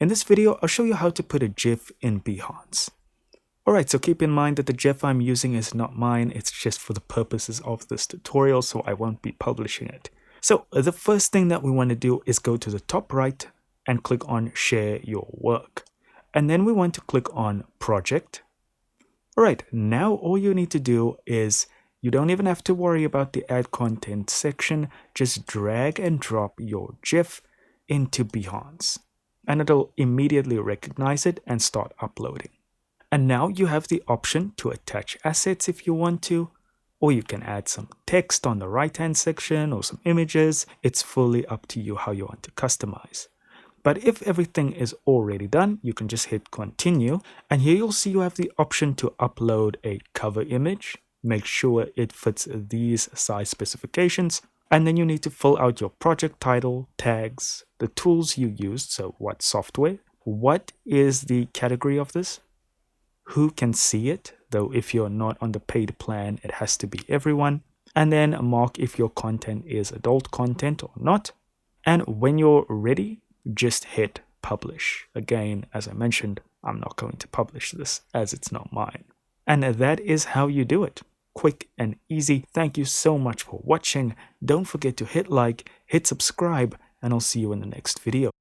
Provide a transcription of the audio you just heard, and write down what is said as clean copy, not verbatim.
In this video, I'll show you how to put a GIF in Behance. Alright, so keep in mind that the GIF I'm using is not mine, it's just for the purposes of this tutorial, so I won't be publishing it. So the first thing that we want to do is go to the top right and click on Share Your Work. And then we want to click on Project. Alright, now all you need to do is, you don't even have to worry about the Add Content section, just drag and drop your GIF into Behance. And it'll immediately recognize it and start uploading. And now you have the option to attach assets if you want to, or you can add some text on the right hand section or some images. It's fully up to you how you want to customize. But if everything is already done, you can just hit continue, and here you'll see you have the option to upload a cover image. Make sure it fits these size specifications, and then you need to fill out your project title, tags, the tools you used, so what software, what is the category of this, who can see it, though if you're not on the paid plan, it has to be everyone, and then mark if your content is adult content or not. And when you're ready, just hit publish. Again, as I mentioned, I'm not going to publish this as it's not mine. And that is how you do it. Quick and easy. Thank you so much for watching. Don't forget to hit like, hit subscribe, and I'll see you in the next video.